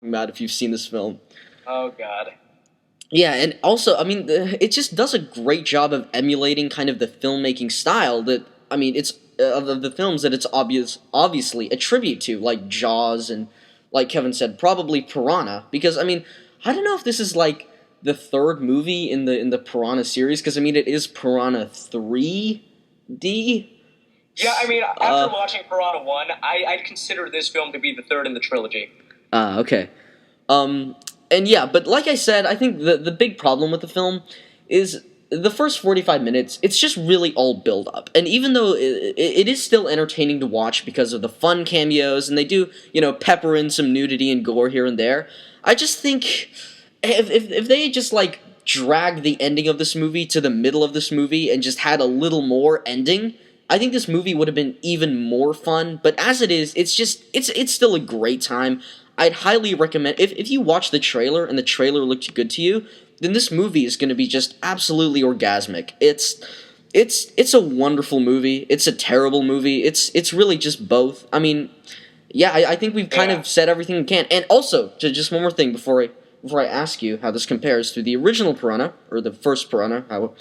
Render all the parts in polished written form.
about if you've seen this film. Oh God. Yeah, and also, I mean, it just does a great job of emulating kind of the filmmaking style that, I mean, it's of the films that it's obviously a tribute to, like Jaws and, like Kevin said, probably Piranha. Because I mean, I don't know if this is like the third movie in the Piranha series, because I mean, it is Piranha 3D. Yeah, I mean, after watching Piranha 1, I'd consider this film to be the third in the trilogy. Okay. Um, and yeah, but like I said, I think the big problem with the film is the first 45 minutes, it's just really all build up. And even though it is still entertaining to watch because of the fun cameos, and they do, pepper in some nudity and gore here and there, I just think if they just, like, dragged the ending of this movie to the middle of this movie and just had a little more ending, I think this movie would have been even more fun. But as it is, it's still a great time. I'd highly recommend, if you watch the trailer and the trailer looked good to you, then this movie is going to be just absolutely orgasmic. It's a wonderful movie. It's a terrible movie. It's really just both. I mean, yeah, I think we've kind of said everything we can. And also, just one more thing before I ask you how this compares to the original Piranha, or the first Piranha, how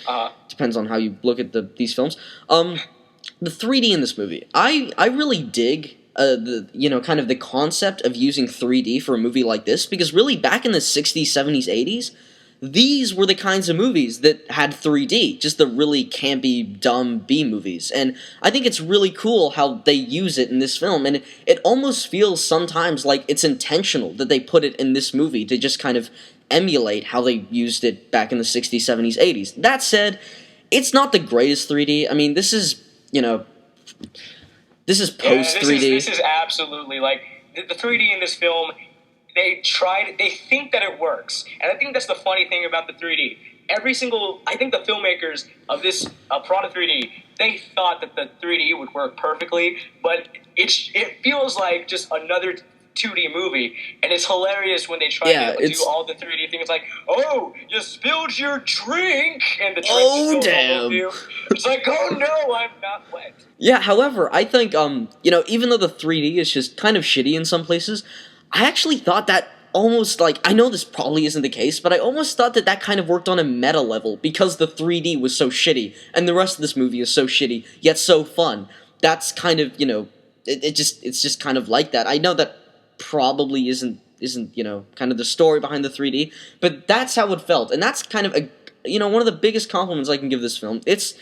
depends on how you look at these films. The 3D in this movie, I really dig kind of the concept of using 3D for a movie like this, because really back in the 60s, 70s, 80s, these were the kinds of movies that had 3D, just the really campy, dumb B movies. And I think it's really cool how they use it in this film, and it almost feels sometimes like it's intentional that they put it in this movie to just kind of emulate how they used it back in the 60s, 70s, 80s. That said, it's not the greatest 3D. I mean, this is, this is post 3D. This is absolutely, like, the 3D in this film, they think that it works. And I think that's the funny thing about the 3D. I think the filmmakers of this Piranha 3D, they thought that the 3D would work perfectly, but it feels like just another 2D movie, and it's hilarious when they try to do all the 3D things, like, oh, you spilled your drink, and the drink spills all over you. It's like, oh no, I'm not wet. Yeah, however, I think, even though the 3D is just kind of shitty in some places, I actually thought that almost, like, I know this probably isn't the case, but I almost thought that kind of worked on a meta level, because the 3D was so shitty, and the rest of this movie is so shitty, yet so fun. That's kind of, it's just kind of like that. I know that probably isn't kind of the story behind the 3D, but that's how it felt, and that's kind of one of the biggest compliments I can give this film. It's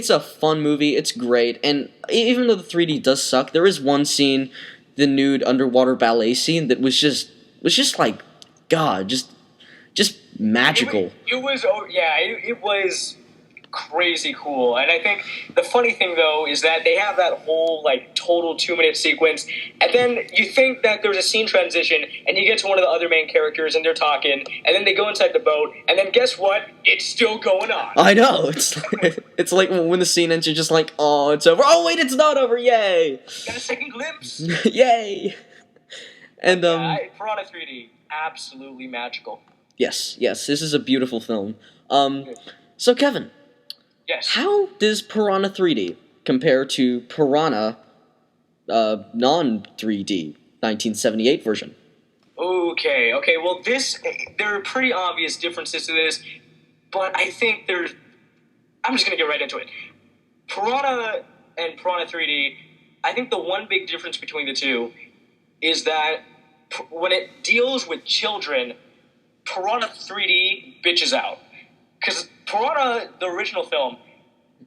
a fun movie, it's great, and even though the 3D does suck, there is one scene, the nude underwater ballet scene, that was just like, God, just magical. It was crazy cool. And I think the funny thing, though, is that they have that whole, like, total 2-minute sequence, and then you think that there's a scene transition, and you get to one of the other main characters, and they're talking, and then they go inside the boat, and then guess what? It's still going on. I know. It's like when the scene ends, you're just like, oh, it's over. Oh, wait, it's not over. Yay. Got a second glimpse. Yay. And, Piranha 3D, absolutely magical. Yes, this is a beautiful film. So, Kevin. Yes. How does Piranha 3D compare to Piranha non-3D 1978 version? Okay, well, there are pretty obvious differences to this, but I think I'm just going to get right into it. Piranha and Piranha 3D, I think the one big difference between the two is that when it deals with children, Piranha 3D bitches out. Because Piranha, the original film,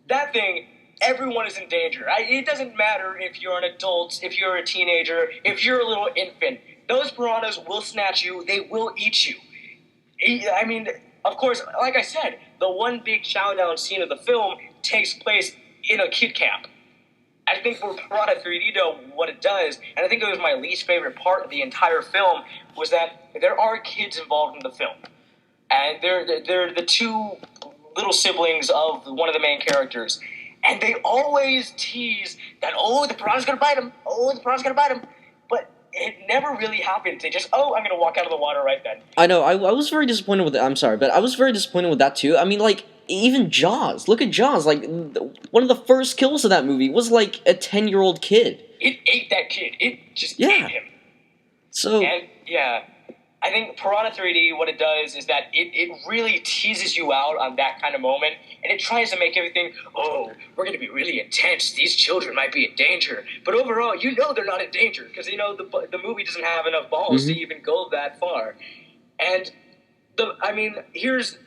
that thing, everyone is in danger. It doesn't matter if you're an adult, if you're a teenager, if you're a little infant. Those piranhas will snatch you. They will eat you. I mean, of course, like I said, the one big showdown scene of the film takes place in a kid camp. I think for Piranha 3D, though, what it does, and I think it was my least favorite part of the entire film, was that there are kids involved in the film. And they're the two little siblings of one of the main characters. And they always tease that, oh, the piranha's going to bite him. Oh, the piranha's going to bite him. But it never really happens. They just, I'm going to walk out of the water right then. I know. I was very disappointed with it. I'm sorry, but I was very disappointed with that, too. I mean, like, even Jaws. Look at Jaws. Like, one of the first kills of that movie was, like, a 10-year-old kid. It ate that kid. It just ate him. So... And, yeah. I think Piranha 3D, what it does is that it really teases you out on that kind of moment, and it tries to make everything, oh, we're going to be really intense. These children might be in danger. But overall, you know they're not in danger, because, the movie doesn't have enough balls to even go that far. And, here's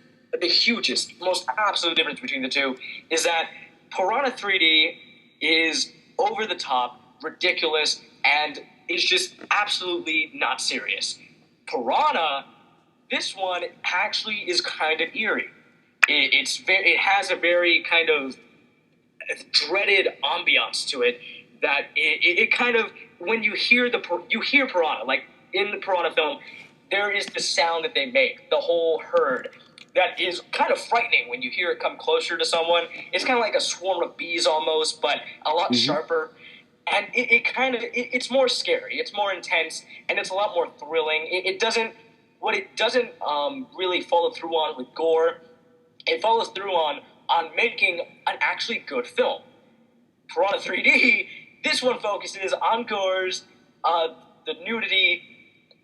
the hugest, most absolute difference between the two, is that Piranha 3D is over the top, ridiculous, and is just absolutely not serious. Piranha, this one actually is kind of eerie. It has a very kind of dreaded ambiance to it that it kind of, when you hear Piranha, like in the Piranha film, there is the sound that they make, the whole herd, that is kind of frightening when you hear it come closer to someone. It's kind of like a swarm of bees almost, but a lot sharper. And it's more scary, it's more intense, and it's a lot more thrilling. It doesn't really follow through on with gore. It follows through on making an actually good film. Piranha 3D, this one focuses on gores, the nudity,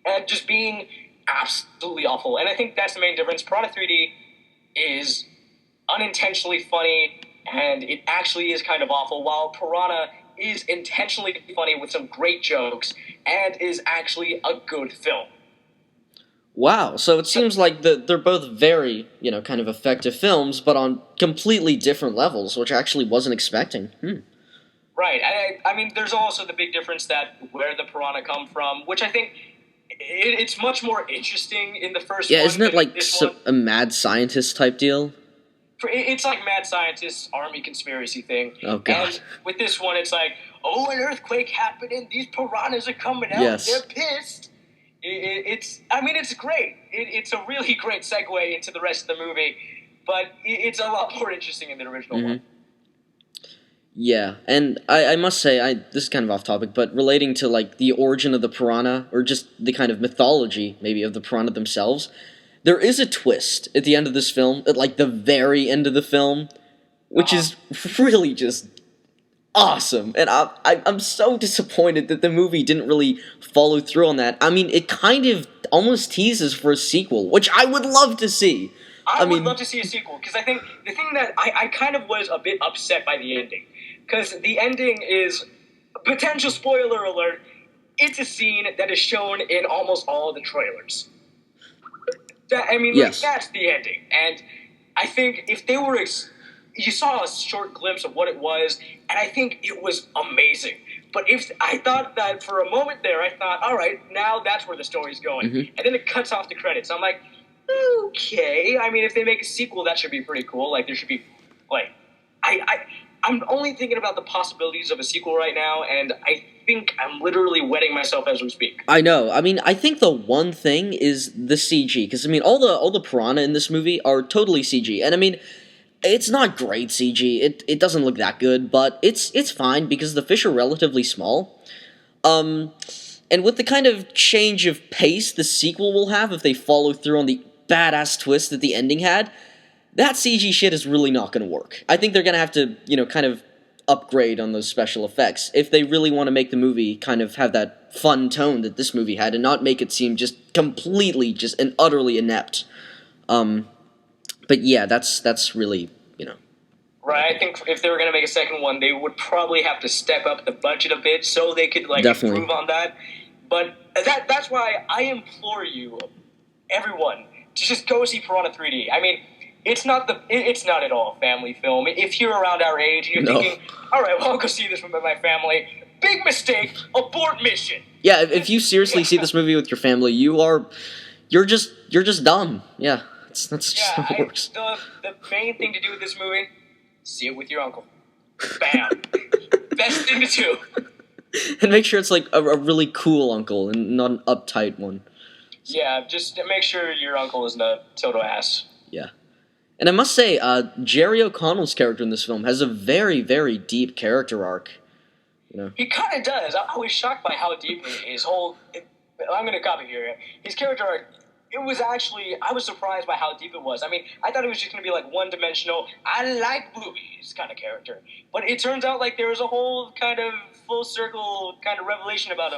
and just being absolutely awful. And I think that's the main difference. Piranha 3D is unintentionally funny, and it actually is kind of awful, while Piranha is intentionally funny with some great jokes and is actually a good film. Wow, so it seems like they're both very, kind of effective films, but on completely different levels, which I actually wasn't expecting. Right. There's also the big difference that where the piranha come from, which I think it's much more interesting in the first one. Yeah, isn't it like one. a mad scientist type deal? It's like mad scientist army conspiracy thing. Oh, God. And with this one, it's like, oh, an earthquake happened and these piranhas are coming out. Yes. They're pissed. It's great. It's a really great segue into the rest of the movie, but it's a lot more interesting in the original one. Yeah, and I must say, this is kind of off topic, but relating to, like, the origin of the piranha, or just the kind of mythology, maybe, of the piranha themselves, there is a twist at the end of this film, at, like, the very end of the film, which is really just awesome, and I'm so disappointed that the movie didn't really follow through on that. I mean, it kind of almost teases for a sequel, which I would love to see. I would love to see a sequel, because I think the thing that I kind of was a bit upset by the ending, because the ending is, potential spoiler alert, it's a scene that is shown in almost all the trailers. Yes. That's the ending, and I think if they were, you saw a short glimpse of what it was, and I think it was amazing. But if I thought that for a moment there, I thought, all right, now that's where the story's going, and then it cuts off the credits. I'm like, okay. I mean, if they make a sequel, that should be pretty cool. Like, there should be, like, I'm only thinking about the possibilities of a sequel right now, and I think I'm literally wetting myself as we speak. I know. I mean, I think the one thing is the CG, because I mean, all the piranha in this movie are totally CG, and I mean, it's not great CG. It doesn't look that good, but it's fine because the fish are relatively small. And with the kind of change of pace the sequel will have if they follow through on the badass twist that the ending had, that CG shit is really not going to work. I think they're going to have to, kind of upgrade on those special effects if they really want to make the movie kind of have that fun tone that this movie had and not make it seem just completely and utterly inept. But yeah, that's really, Right, I think if they were going to make a second one, they would probably have to step up the budget a bit so they could, Definitely. improve on that. But that's why I implore you, everyone, to just go see Piranha 3D. I mean, it's not at all a family film. If you're around our age and you're thinking, all right, well, I'll go see this with my family, big mistake, abort mission. Yeah, if you seriously see this movie with your family, you're just dumb. Yeah, that's just how it works. The main thing to do with this movie, see it with your uncle. Bam. Best thing to do. And make sure it's like a really cool uncle and not an uptight one. Yeah, just make sure your uncle isn't a total ass. Yeah. And I must say, Jerry O'Connell's character in this film has a very, very deep character arc. He kind of does. I was shocked by how deep his whole... I'm going to copy here. His character arc, it was actually... I was surprised by how deep it was. I mean, I thought it was just going to be like one-dimensional, I like boobies kind of character. But it turns out like there was a whole kind of full circle kind of revelation about him.